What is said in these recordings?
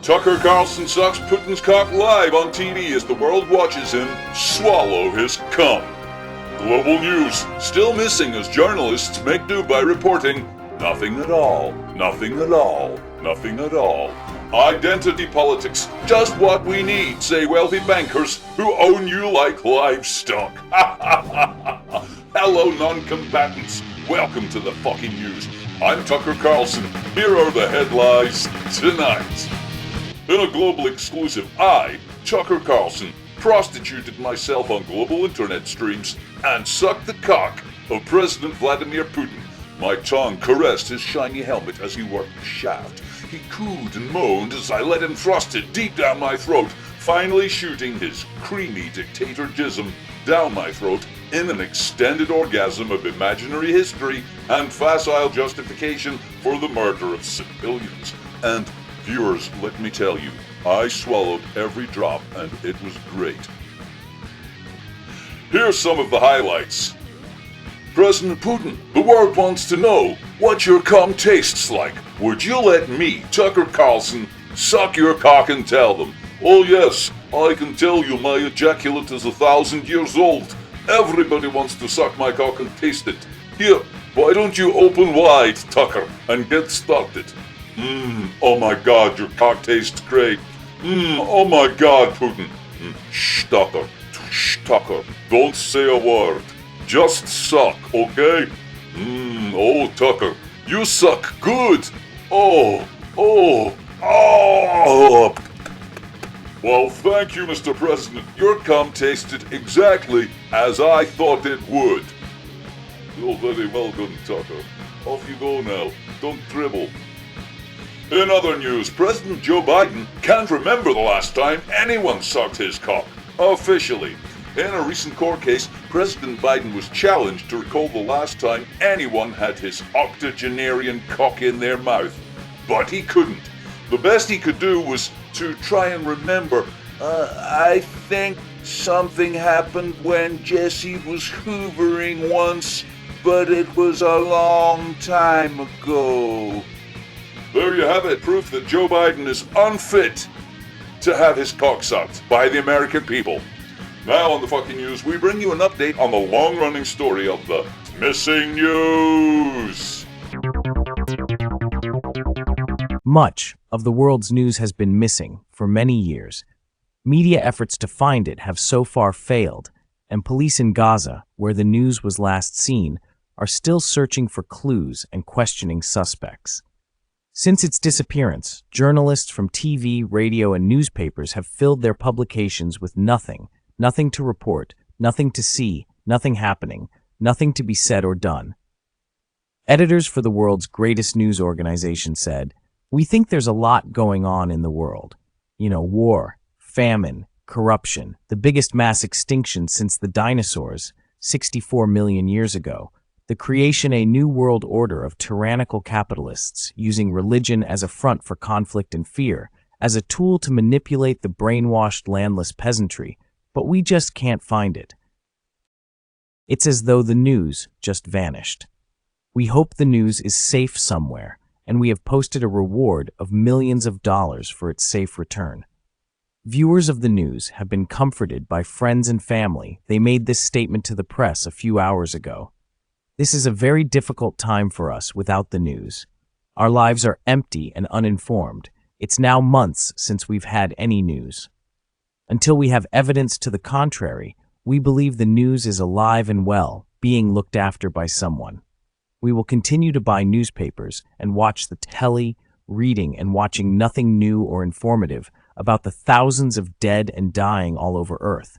Tucker Carlson sucks Putin's cock live on TV as the world watches him swallow his cum. Global news still missing as journalists make do by reporting nothing at all, nothing at all, nothing at all. Identity politics, just what we need, say wealthy bankers who own you like livestock. Hello, non-combatants. Welcome to the fucking news. I'm Tucker Carlson. Here are the headlines tonight. In a global exclusive, I, Tucker Carlson, prostituted myself on global internet streams and sucked the cock of President Vladimir Putin. My tongue caressed his shiny helmet as he worked the shaft. He cooed and moaned as I let him thrust it deep down my throat, finally shooting his creamy dictator jism down my throat in an extended orgasm of imaginary history and facile justification for the murder of civilians. And viewers, let me tell you, I swallowed every drop and it was great. Here's some of the highlights. President Putin, the world wants to know what your cum tastes like. Would you let me, Tucker Carlson, suck your cock and tell them? Oh yes, I can tell you my ejaculate is 1,000 years old. Everybody wants to suck my cock and taste it. Here, why don't you open wide, Tucker, and get started? Oh my God, your cock tastes great. Oh my God, Putin. Shh, Tucker, don't say a word. Just suck, okay? Oh, Tucker, you suck good. Oh. Well, thank you, Mr. President. Your cum tasted exactly as I thought it would. You're very well done, Tucker. Off you go now. Don't dribble. In other news, President Joe Biden can't remember the last time anyone sucked his cock, officially. In a recent court case, President Biden was challenged to recall the last time anyone had his octogenarian cock in their mouth, but he couldn't. The best he could do was to try and remember, I think something happened when Jesse was hoovering once, but it was a long time ago. There you have it, proof that Joe Biden is unfit to have his cock sucked by the American people. Now on the fucking news, we bring you an update on the long-running story of the missing news. Much of the world's news has been missing for many years. Media efforts to find it have so far failed, and police in Gaza, where the news was last seen, are still searching for clues and questioning suspects. Since its disappearance, journalists from TV, radio, and newspapers have filled their publications with nothing to report, nothing to see, nothing happening, nothing to be said or done. Editors for the world's greatest news organization said, "We think there's a lot going on in the world. War, famine, corruption, the biggest mass extinction since the dinosaurs, 64 million years ago, the creation a new world order of tyrannical capitalists using religion as a front for conflict and fear, as a tool to manipulate the brainwashed landless peasantry, but we just can't find it. It's as though the news just vanished. We hope the news is safe somewhere, and we have posted a reward of millions of dollars for its safe return." Viewers of the news have been comforted by friends and family. They made this statement to the press a few hours ago. "This is a very difficult time for us without the news. Our lives are empty and uninformed. It's now months since we've had any news. Until we have evidence to the contrary, we believe the news is alive and well, being looked after by someone. We will continue to buy newspapers and watch the telly, reading and watching nothing new or informative about the thousands of dead and dying all over Earth,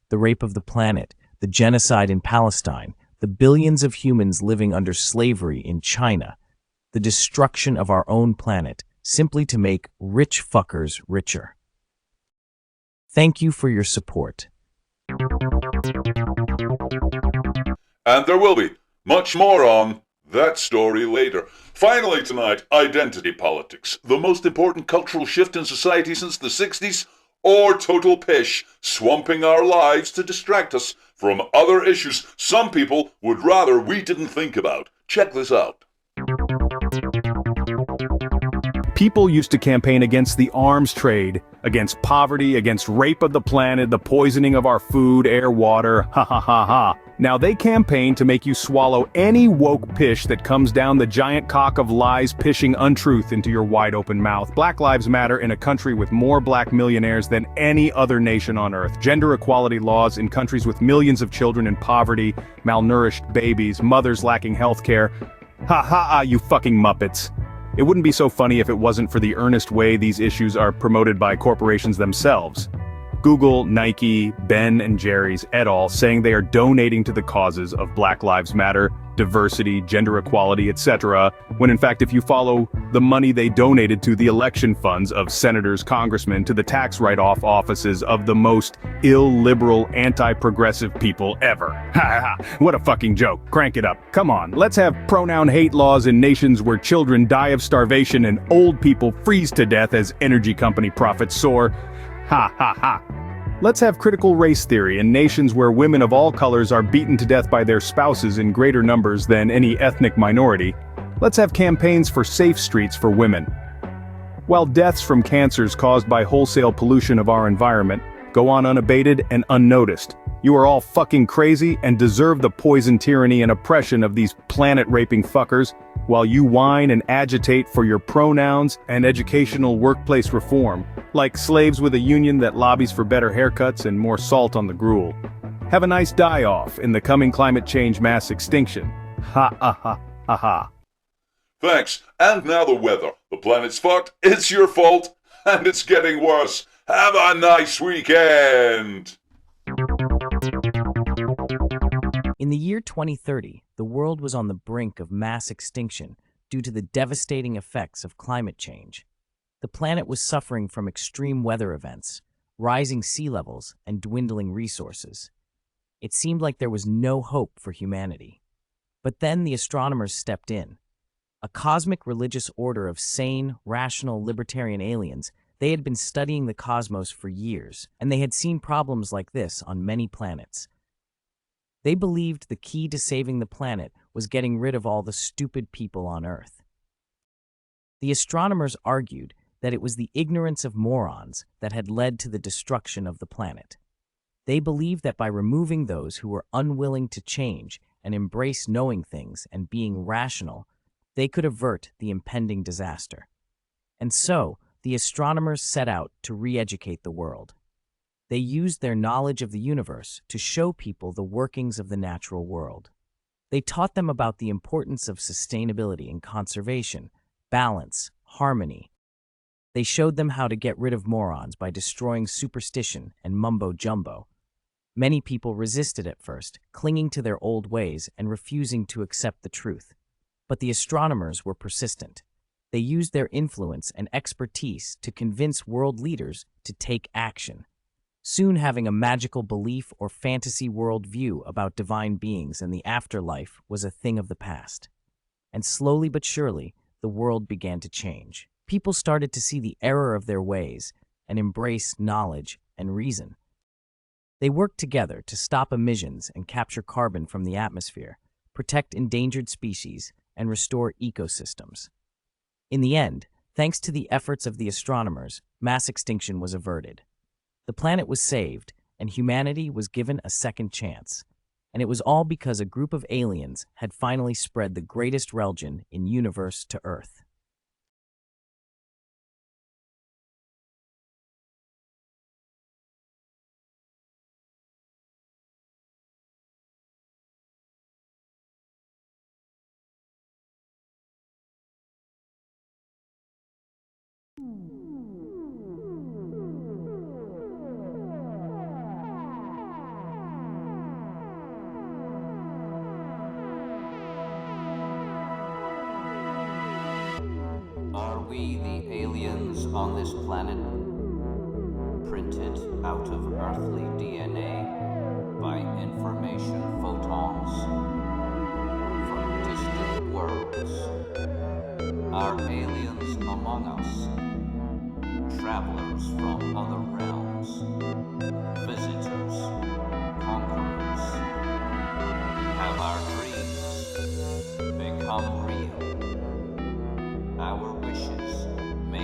the rape of the planet, the genocide in Palestine, the billions of humans living under slavery in China, the destruction of our own planet, simply to make rich fuckers richer. Thank you for your support." And there will be much more on that story later. Finally tonight, identity politics. The most important cultural shift in society since the 60s, or total pish, swamping our lives to distract us from other issues some people would rather we didn't think about. Check this out. People used to campaign against the arms trade, against poverty, against rape of the planet, the poisoning of our food, air, water, ha ha ha ha. Now they campaign to make you swallow any woke pish that comes down the giant cock of lies pishing untruth into your wide-open mouth. Black Lives Matter in a country with more black millionaires than any other nation on earth. Gender equality laws in countries with millions of children in poverty, malnourished babies, mothers lacking health care. Ha ha ha, you fucking Muppets. It wouldn't be so funny if it wasn't for the earnest way these issues are promoted by corporations themselves. Google, Nike, Ben and Jerry's et al. Saying they are donating to the causes of Black Lives Matter, diversity, gender equality, etc., when in fact if you follow the money they donated to the election funds of senators, congressmen, to the tax write-off offices of the most illiberal, anti-progressive people ever. Ha ha, what a fucking joke. Crank it up. Come on, let's have pronoun hate laws in nations where children die of starvation and old people freeze to death as energy company profits soar. Ha ha ha. Let's have critical race theory in nations where women of all colors are beaten to death by their spouses in greater numbers than any ethnic minority. Let's have campaigns for safe streets for women. While deaths from cancers caused by wholesale pollution of our environment go on unabated and unnoticed, you are all fucking crazy and deserve the poison, tyranny, and oppression of these planet-raping fuckers, while you whine and agitate for your pronouns and educational workplace reform, like slaves with a union that lobbies for better haircuts and more salt on the gruel. Have a nice die-off in the coming climate change mass extinction. Ha ha ha ha ha. Thanks. And now the weather. The planet's fucked, it's your fault, and it's getting worse. Have a nice weekend! In the year 2030, the world was on the brink of mass extinction due to the devastating effects of climate change. The planet was suffering from extreme weather events, rising sea levels, and dwindling resources. It seemed like there was no hope for humanity. But then the astronomers stepped in. A cosmic religious order of sane, rational, libertarian aliens. They had been studying the cosmos for years, and they had seen problems like this on many planets. They believed the key to saving the planet was getting rid of all the stupid people on Earth. The astronomers argued that it was the ignorance of morons that had led to the destruction of the planet. They believed that by removing those who were unwilling to change and embrace knowing things and being rational, they could avert the impending disaster. And so, the astronomers set out to re-educate the world. They used their knowledge of the universe to show people the workings of the natural world. They taught them about the importance of sustainability and conservation, balance, harmony. They showed them how to get rid of morons by destroying superstition and mumbo-jumbo. Many people resisted at first, clinging to their old ways and refusing to accept the truth. But the astronomers were persistent. They used their influence and expertise to convince world leaders to take action. Soon having a magical belief or fantasy world view about divine beings and the afterlife was a thing of the past. And slowly but surely, the world began to change. People started to see the error of their ways and embrace knowledge and reason. They worked together to stop emissions and capture carbon from the atmosphere, protect endangered species, and restore ecosystems. In the end, thanks to the efforts of the astronomers, mass extinction was averted. The planet was saved, and humanity was given a second chance. And it was all because a group of aliens had finally spread the greatest religion in universe to Earth. Are we the aliens on this planet, printed out of earthly DNA by information photons from distant worlds? Are aliens among us, travelers from other realms, visitors, conquerors? Have our dreams become real? Our wishes made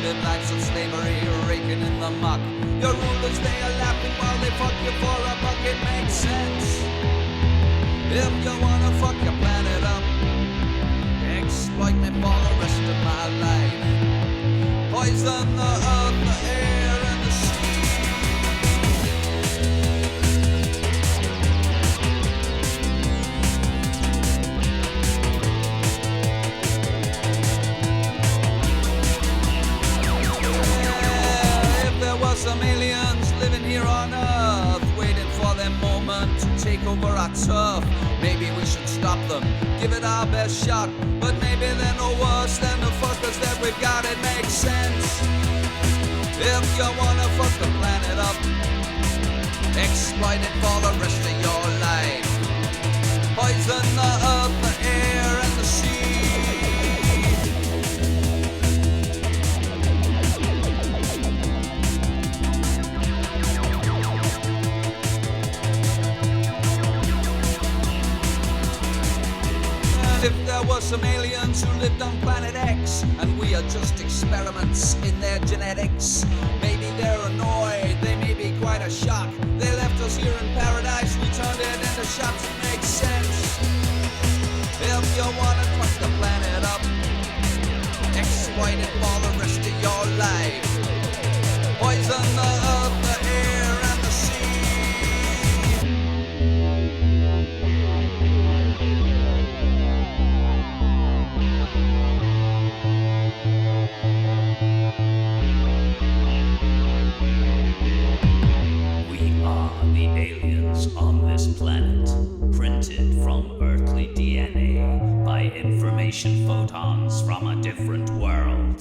live lives of slavery, raking in the muck. Your rulers, they are laughing while they fuck you for a buck. It makes sense. If you wanna fuck your planet up, exploit me for the rest of my life. Poison the earth, the air, and the sea. Yeah, if there were some aliens living here on earth, waiting for their moment to take over our turf, maybe we should stop them, give it our best shot. But maybe they're no worse than the fuckers that we've got. It makes sense. If you wanna fuck the planet up, exploit it for the rest of your life. Poison the earth, the air, and the sea. If there were some aliens who lived on planet X, and we are just experiments in their genetics, maybe they're annoyed, they may be quite a shock. They left us here in paradise, we turned it into shots. It makes sense. If you wanna fuck the planet up, exploit it for the rest of your life. Poison the earth, the air, and the sea. On this planet, printed from earthly DNA by information photons from a different world.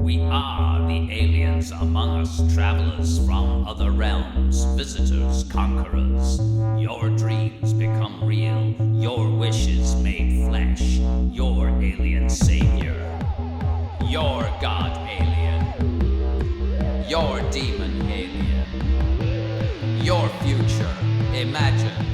We are the aliens among us, travelers from other realms, visitors, conquerors. Your dreams become real, your wishes made flesh, your alien savior, your god alien, your demon alien. Your future, imagine.